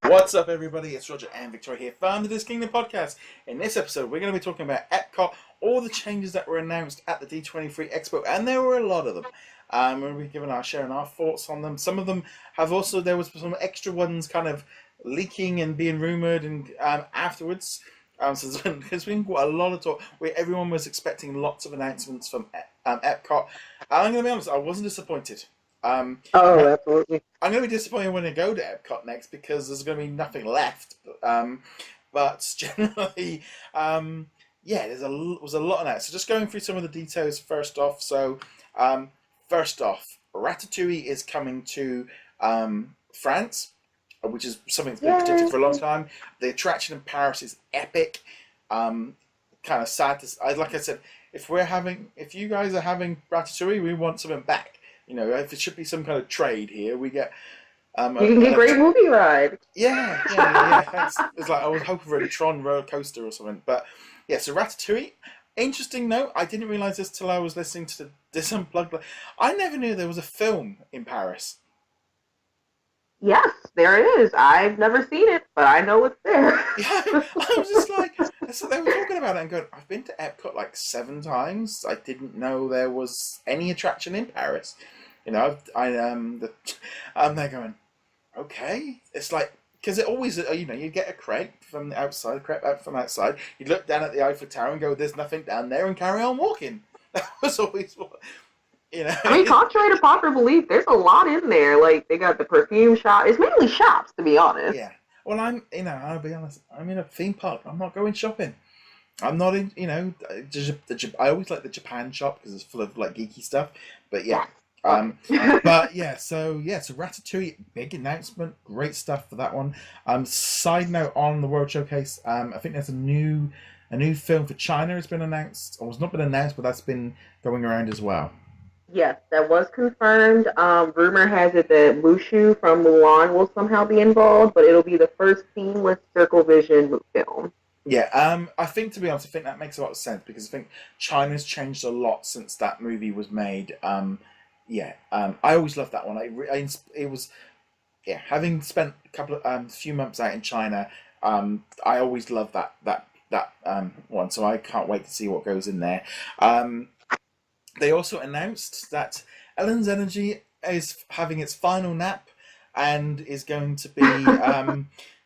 What's up, everybody? It's Roger and Victoria here from the DisKingdom podcast. In this episode, we're going to be talking about Epcot, all the changes that were announced at the D23 Expo, and there were a lot of them. We'll be sharing our thoughts on them. Some of them have also, there was some extra ones kind of leaking and being rumoured and afterwards. So there's been quite a lot of talk where everyone was expecting lots of announcements from Epcot. I'm going to be honest, I wasn't disappointed. Absolutely. I'm going to be disappointed when I go to Epcot next because there's going to be nothing left. But generally, there was a lot of that. So just going through some of the details first off. So first off, Ratatouille is coming to France, which is something that's been predicted for a long time. The attraction in Paris is epic. Kind of sad to, like I said, if you guys are having Ratatouille, we want something back. You know, if it should be some kind of trade here, we get. You can get a great movie ride. Yeah. It's like I was hoping for a Tron roller coaster or something, but yeah. So Ratatouille. Interesting note. I didn't realize this till I was listening to this unplugged. I never knew there was a film in Paris. Yes, there is. I've never seen it, but I know it's there. Yeah, I was just like, so they were talking about it and going, I've been to Epcot like 7 times. I didn't know there was any attraction in Paris. You know, they're going, okay. It's like, because it always, you get a crepe from the outside, you look down at the Eiffel Tower and go, there's nothing down there, and carry on walking. That was always what, I mean, contrary to popular belief, there's a lot in there. Like, they got the perfume shop. It's mainly shops, to be honest. Yeah. Well, I'll be honest, I'm in a theme park. I'm not going shopping. I'm not in, I always like the Japan shop because it's full of, like, geeky stuff. But, yeah. So Ratatouille, big announcement, great stuff for that one. Side note on the World Showcase, I think there's a new film for China has been announced, or it's not been announced, but that's been going around as well. Yes, that was confirmed. Rumor has it that Mushu from Mulan will somehow be involved, but it'll be the first seamless Circle Vision film. Yeah, I think, to be honest, I think that makes a lot of sense because I think China's changed a lot since that movie was made. I always loved that one. It was, having spent a few months out in China, I always loved that one. So I can't wait to see what goes in there. They also announced that Ellen's Energy is having its final nap and is going to be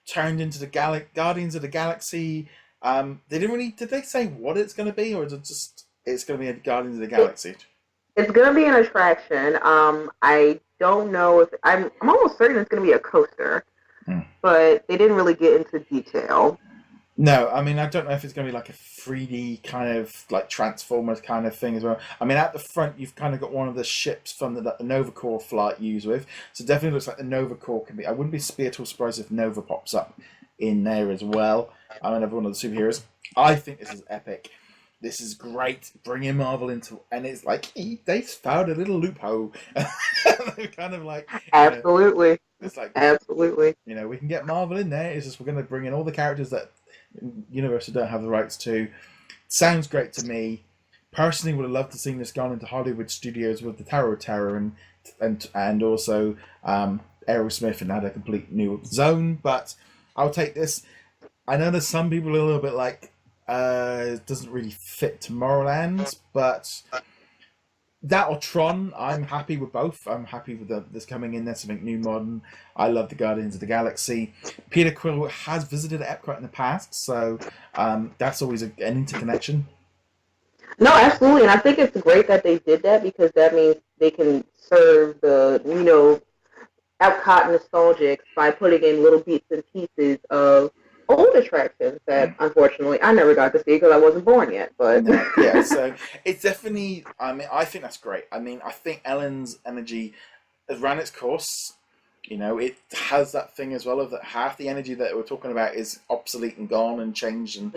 turned into the Guardians of the Galaxy. Did they say what it's going to be, or is it just it's going to be a Guardians of the Galaxy? It's going to be an attraction. I don't know if I'm almost certain it's going to be a coaster, but they didn't really get into detail. No, I mean, I don't know if it's going to be like a 3D kind of like Transformers kind of thing as well. I mean, at the front, you've kind of got one of the ships from the Nova Corps flight used with. So it definitely looks like the Nova Corps can be. I wouldn't be at all surprised if Nova pops up in there as well. I mean, every one of the superheroes. I think this is epic. This is great. Bringing Marvel into, and it's like they found a little loophole. Kind of like absolutely. It's like absolutely. We can get Marvel in there. It's just we're going to bring in all the characters that Universal don't have the rights to. Sounds great to me. Personally, would have loved to see this gone into Hollywood studios with the Tower of Terror and also Aerosmith and had a complete new zone. But I'll take this. I know there's some people a little bit like it doesn't really fit Tomorrowland, but that or Tron, I'm happy with both. I'm happy with this coming in there, something new, modern. I love the Guardians of the Galaxy. Peter Quill has visited Epcot in the past, so that's always an interconnection. No, absolutely, and I think it's great that they did that because that means they can serve the, Epcot nostalgics by putting in little bits and pieces of old attractions that unfortunately I never got to see because I wasn't born yet. But so it's definitely. I mean, I think that's great. I mean, I think Ellen's Energy has ran its course. It has that thing as well of that half the energy that we're talking about is obsolete and gone and changed. And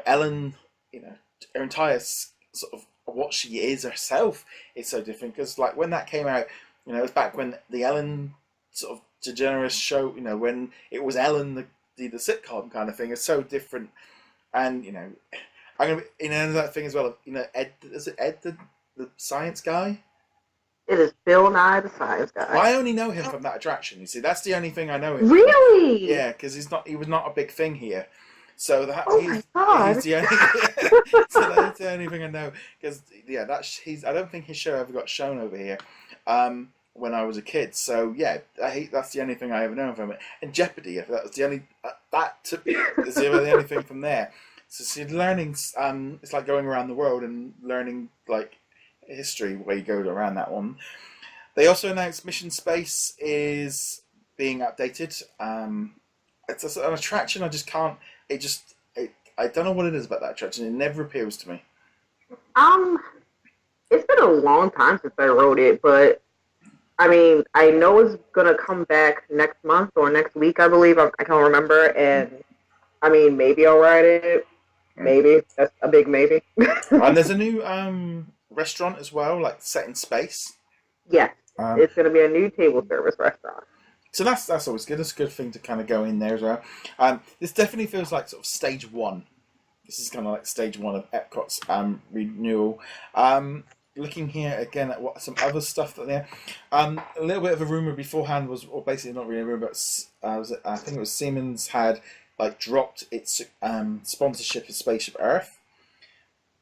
Ellen, her entire sort of what she is herself is so different because like when that came out, it was back when the Ellen sort of DeGeneres show, when it was Ellen the sitcom kind of thing is so different, and I'm gonna be that thing as well. Ed, is it Ed the science guy? It is Bill Nye the Science Guy. I only know him from that attraction. You see, that's the only thing I know him from. Really? Yeah, because he was not a big thing here. So Oh my God. he's the only so that's the only thing I know, because yeah, I don't think his show ever got shown over here when I was a kid. So yeah, that's the only thing I ever know from it. And Jeopardy, if that was the only is the only thing from there. So learning, it's like going around the world and learning like history where you go around that one. They also announced Mission Space is being updated. It's an attraction I just can't. I don't know what it is about that attraction. It never appeals to me. It's been a long time since I rode it, but I mean, I know it's gonna come back next month or next week, I believe. I can't remember, and I mean, maybe I'll ride it. Maybe that's a big maybe. And there's a new restaurant as well, like set in space. Yes, it's gonna be a new table service restaurant. So that's always good. It's a good thing to kind of go in there as well. This definitely feels like sort of stage one. This is kind of like stage one of Epcot's renewal. Looking here again at what some other stuff that there. A little bit of a rumor beforehand was, or basically not really a rumor, but I think it was Siemens had like dropped its sponsorship of Spaceship Earth.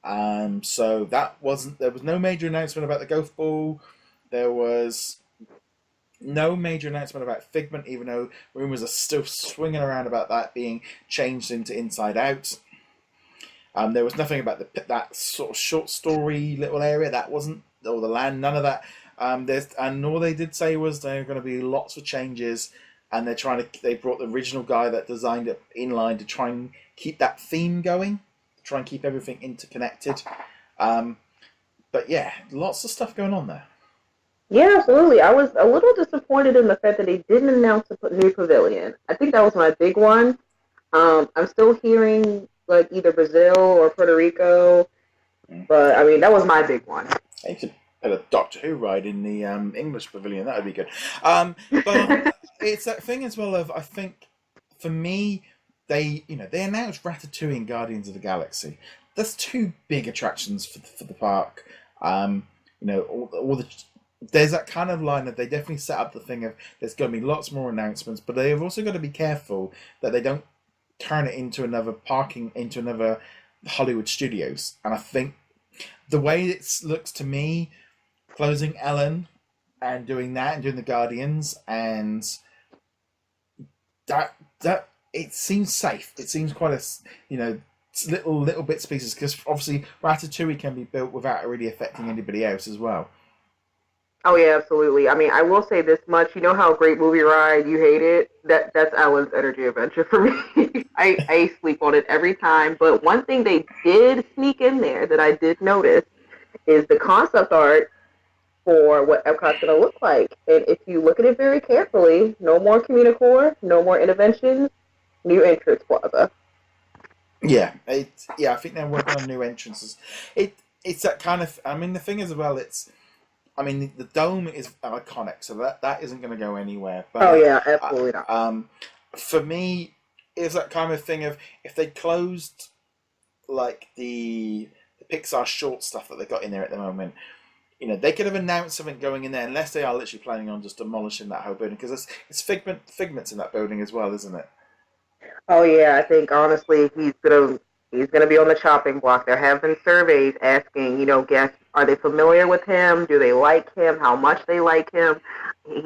So there was no major announcement about the Golf Ball. There was no major announcement about Figment, even though rumors are still swinging around about that being changed into Inside Out. There was nothing about that sort of short story little area. That wasn't, or the land, none of that. And all they did say was there are going to be lots of changes, and they brought the original guy that designed it in line to try and keep that theme going, try and keep everything interconnected. But yeah, lots of stuff going on there. Yeah, absolutely. I was a little disappointed in the fact that they didn't announce a new pavilion. I think that was my big one. I'm still hearing like either Brazil or Puerto Rico, but I mean that was my big one. You could put a Doctor Who ride in the English pavilion. That would be good. But it's that thing as well of, I think for me, they announced Ratatouille and Guardians of the Galaxy. That's two big attractions for the park. There's that kind of line that they definitely set up the thing of there's going to be lots more announcements, but they've also got to be careful that they don't turn it into another Hollywood Studios. And I think the way it looks to me, closing Ellen and doing that and doing the Guardians, and that it seems safe. It seems quite a little bits pieces, because obviously Ratatouille can be built without really affecting anybody else as well. Oh yeah, absolutely. I mean, I will say this much. You know how Great Movie Ride, you hate it? That's Ellen's Energy Adventure for me. I sleep on it every time. But one thing they did sneak in there that I did notice is the concept art for what Epcot's going to look like. And if you look at it very carefully, no more Communicore, no more interventions, new entrance plaza. Yeah, I think they're working on new entrances. It's that kind of. I mean, the thing is, well, the dome is iconic, so that isn't going to go anywhere. But, oh yeah, absolutely not. For me, it's that kind of thing of, if they closed like the Pixar short stuff that they got in there at the moment, they could have announced something going in there, unless they are literally planning on just demolishing that whole building, because it's Figment's in that building as well, isn't it? Oh yeah, I think honestly he's gonna be on the chopping block. There have been surveys asking, guests, are they familiar with him? Do they like him? How much they like him?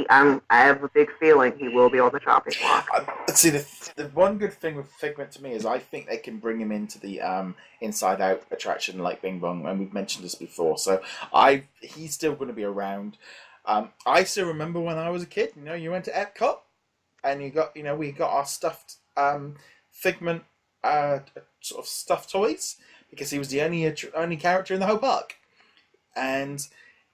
I have a big feeling he will be on the chopping block. See, the one good thing with Figment to me is I think they can bring him into the Inside Out attraction like Bing Bong, and we've mentioned this before. So he's still going to be around. I still remember when I was a kid. You went to Epcot, and we got our stuffed Figment sort of stuffed toys, because he was the only character in the whole park. And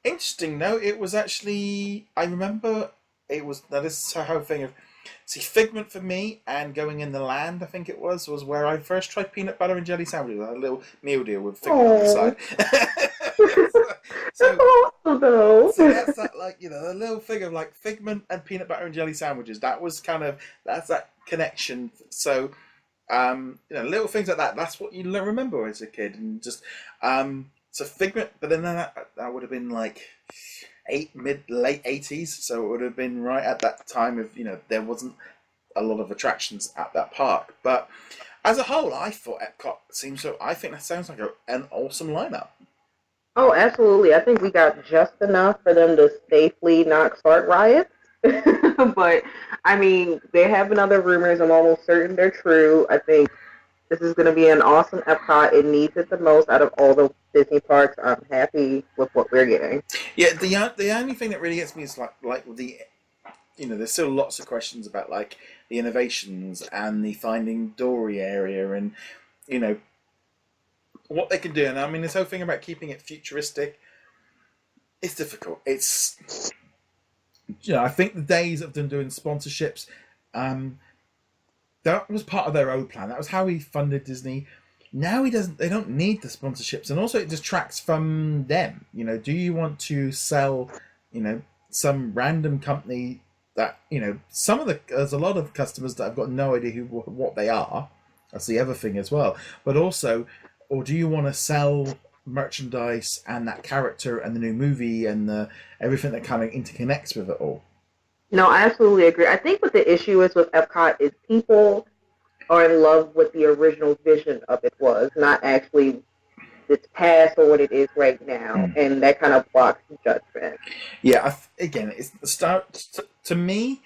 interesting though, it was actually, I remember it was, now this is a whole thing of, see, Figment for me and Going in the Land, I think it was where I first tried peanut butter and jelly sandwiches. I had a little meal deal with Figment on the side. So that's that, like, the little thing of like Figment and peanut butter and jelly sandwiches. That's that connection. So little things like that. That's what you remember as a kid, and just so Figment. But then that would have been like late 80s, so it would have been right at that time of, there wasn't a lot of attractions at that park. But as a whole, I thought Epcot seemed so. I think that sounds like an awesome lineup. Oh, absolutely. I think we got just enough for them to safely not start riots. But I mean, there have been other rumors. I'm almost certain they're true. I think this is going to be an awesome Epcot. It needs it the most out of all the Disney parks. I'm happy with what we're getting. Yeah, the only thing that really gets me is like the, there's still lots of questions about like the innovations and the Finding Dory area, and what they can do. And I mean, this whole thing about keeping it futuristic, it's difficult. It's, I think the days of them doing sponsorships, that was part of their old plan. That was how he funded Disney. Now they don't need the sponsorships, and also it distracts from them. Do you want to sell, some random company that, there's a lot of customers that have got no idea what they are. That's the other thing as well. But also, or do you want to sell merchandise and that character and the new movie and everything that kind of interconnects with it all? No, I absolutely agree. I think what the issue is with Epcot is people are in love with the original vision of it was, not actually its past or what it is right now, and that kind of blocks judgment. Yeah, again, it's the start to me.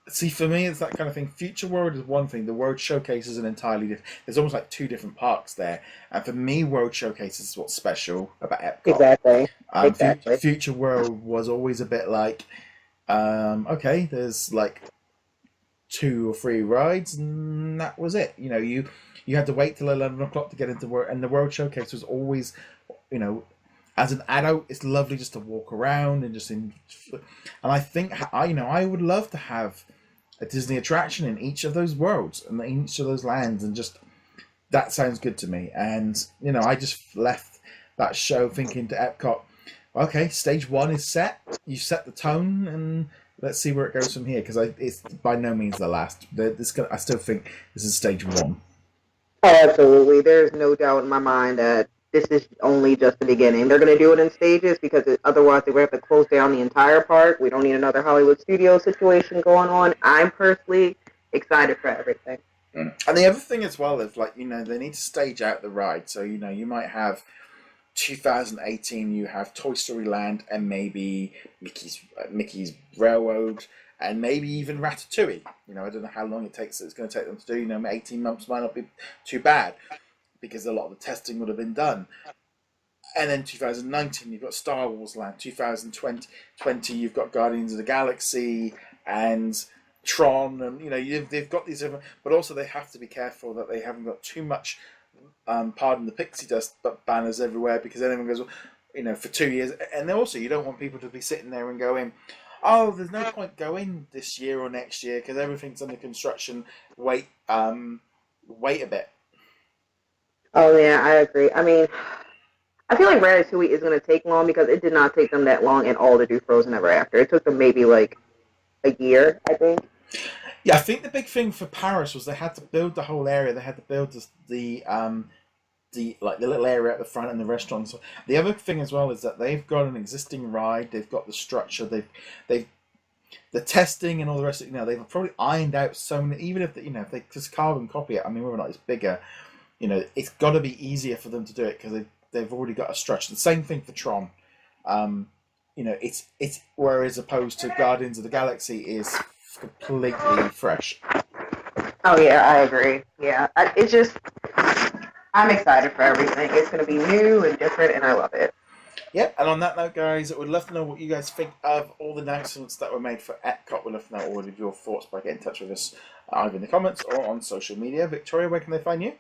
See, for me, it's that kind of thing. Future World is one thing. The World Showcase is an entirely different. There's almost like two different parks there. And for me, World Showcase is what's special about Epcot. Exactly. Future World was always a bit like, okay, there's like 2 or 3 rides, and that was it. You had to wait till 11 o'clock to get into work. And the World Showcase was always, as an adult, it's lovely just to walk around and and I think I would love to have a Disney attraction in each of those worlds and in each of those lands, and just that sounds good to me. And I just left that show thinking to Epcot, okay, stage 1 is set. You set the tone, and let's see where it goes from here, because it's by no means the last. I still think this is stage 1. Oh, absolutely. There's no doubt in my mind that this is only just the beginning. They're going to do it in stages because otherwise they would have to close down the entire park. We don't need another Hollywood studio situation going on. I'm personally excited for everything. And the other thing as well is, like, they need to stage out the ride. So, you might have 2018, you have Toy Story Land and maybe Mickey's Railroad and maybe even Ratatouille. I don't know how long it's going to take them to do. 18 months might not be too bad, because a lot of the testing would have been done. And then 2019, you've got Star Wars Land. 2020, you've got Guardians of the Galaxy and Tron, and they've got these different. But also, they have to be careful that they haven't got too much, pardon the pixie dust, but banners everywhere, because then everyone goes, for 2 years. And then also, you don't want people to be sitting there and going, oh, there's no point going this year or next year because everything's under construction. Wait a bit. Oh, yeah, I agree. I mean, I feel like Ratatouille is going to take long because it did not take them that long at all to do Frozen Ever After. It took them maybe like a year, I think. Yeah, I think the big thing for Paris was they had to build the whole area. They had to build the little area at the front and the restaurants. The other thing as well is that they've got an existing ride. They've got the structure. They've the testing and all the rest of it. They've probably ironed out so many. Even if if they just carbon copy it, I mean, whether or not it's bigger, it's got to be easier for them to do it because they've already got a structure. The same thing for Tron. It's whereas opposed to Guardians of the Galaxy is completely fresh. Oh yeah, I agree. Yeah, I'm excited for everything. It's going to be new and different, and I love it. Yeah, and on that note, guys, we'd love to know what you guys think of all the announcements that were made for Epcot. We'd love to know all of your thoughts by getting in touch with us either in the comments or on social media. Victoria, where can they find you?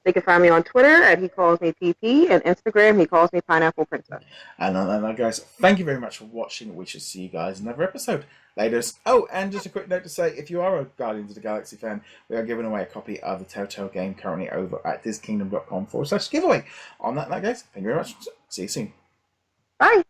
They can find me on Twitter at He Calls Me PP, and Instagram, He Calls Me Pineapple Princess. And on that note, guys, thank you very much for watching. We shall see you guys in another episode. Laters. Oh, and just a quick note to say, if you are a Guardians of the Galaxy fan, we are giving away a copy of the Telltale game currently over at DisKingdom.com/giveaway. On that note, guys, thank you very much. See you soon. Bye.